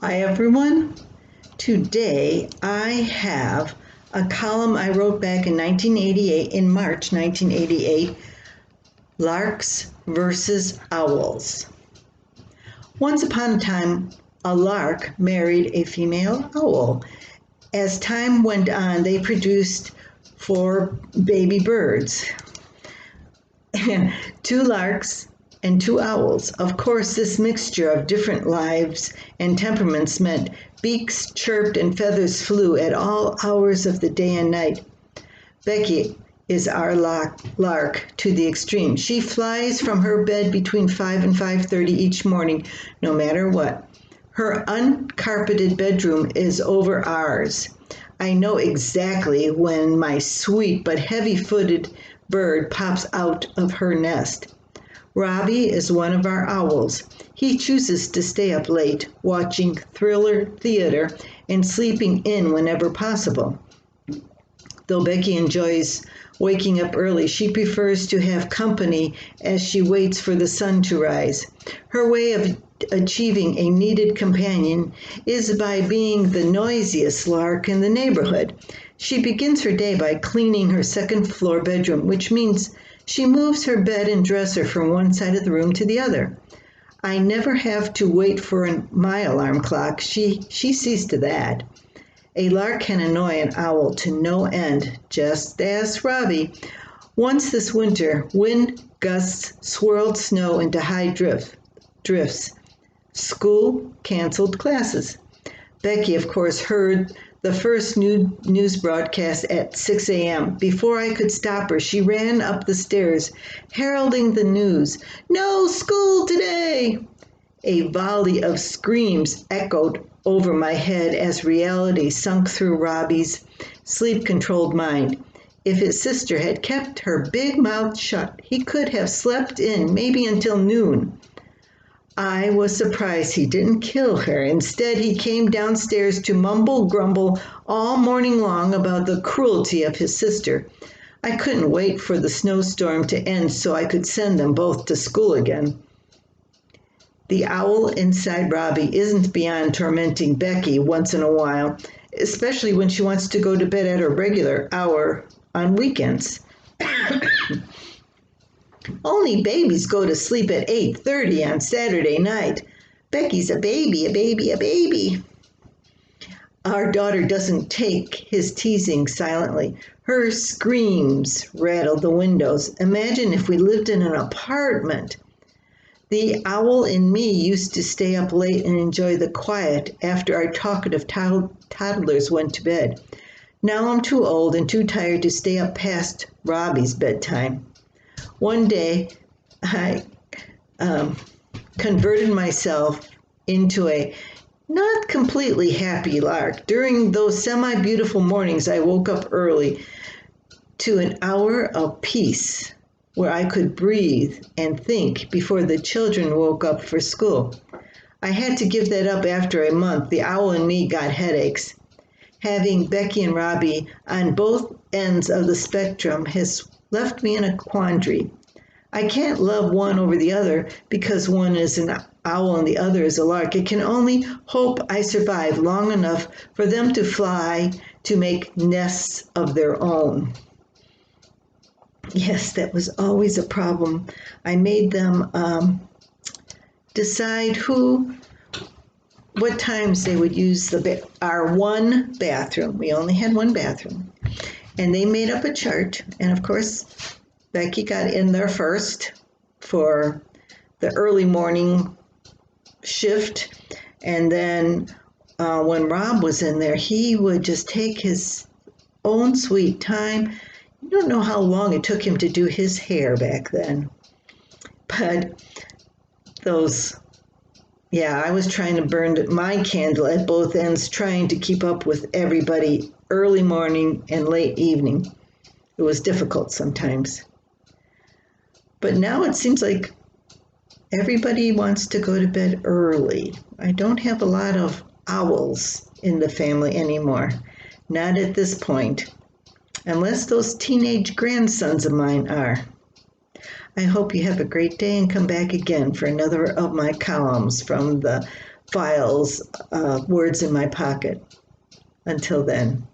Hi everyone. Today I have a column I wrote back in 1988, in March 1988, Larks versus Owls. Once upon a time, a lark married a female owl. As time went on, they produced 4 baby birds. Two larks and 2 owls. Of course, this mixture of different lives and temperaments meant beaks chirped and feathers flew at all hours of the day and night. Becky is our lark to the extreme. She flies from her bed between 5 and 5:30 each morning, no matter what. Her uncarpeted bedroom is over ours. I know exactly when my sweet but heavy-footed bird pops out of her nest. Robbie is one of our owls. He chooses to stay up late, watching thriller theater and sleeping in whenever possible. Though Becky enjoys waking up early, she prefers to have company as she waits for the sun to rise. Her way of achieving a needed companion is by being the noisiest lark in the neighborhood. She begins her day by cleaning her second floor bedroom, which means she moves her bed and dresser from one side of the room to the other. I never have to wait for my alarm clock. She sees to that. A lark can annoy an owl to no end. Just ask Robbie. Once this winter, wind gusts swirled snow into high drifts. School canceled classes. Becky, of course, heard the first news broadcast at 6 a.m. Before I could stop her, she ran up the stairs, heralding the news. No school today! A volley of screams echoed over my head as reality sunk through Robbie's sleep-controlled mind. If his sister had kept her big mouth shut, he could have slept in maybe until noon. I was surprised he didn't kill her. Instead, he came downstairs to grumble all morning long about the cruelty of his sister. I couldn't wait for the snowstorm to end so I could send them both to school again. The owl inside Robbie isn't beyond tormenting Becky once in a while, especially when she wants to go to bed at her regular hour on weekends. Only babies go to sleep at 8:30 on Saturday night. Becky's a baby, a baby, a baby. Our daughter doesn't take his teasing silently. Her screams rattle the windows. Imagine if we lived in an apartment. The owl in me used to stay up late and enjoy the quiet after our talkative toddlers went to bed. Now I'm too old and too tired to stay up past Robbie's bedtime. One day, I converted myself into a not completely happy lark. During those semi-beautiful mornings, I woke up early to an hour of peace where I could breathe and think before the children woke up for school. I had to give that up after a month. The owl in me got headaches. Having Becky and Robbie on both ends of the spectrum has left me in a quandary. I can't love one over the other because one is an owl and the other is a lark. I can only hope I survive long enough for them to fly to make nests of their own. Yes, that was always a problem. I made them decide what times they would use our one bathroom. We only had one bathroom. And they made up a chart. And of course, Becky got in there first for the early morning shift. And then when Rob was in there, he would just take his own sweet time. You don't know how long it took him to do his hair back then. But I was trying to burn my candle at both ends, trying to keep up with everybody early morning and late evening. It was difficult sometimes. But now it seems like everybody wants to go to bed early. I don't have a lot of owls in the family anymore. Not at this point. Unless those teenage grandsons of mine are. I hope you have a great day and come back again for another of my columns from the files, words in my pocket. Until then.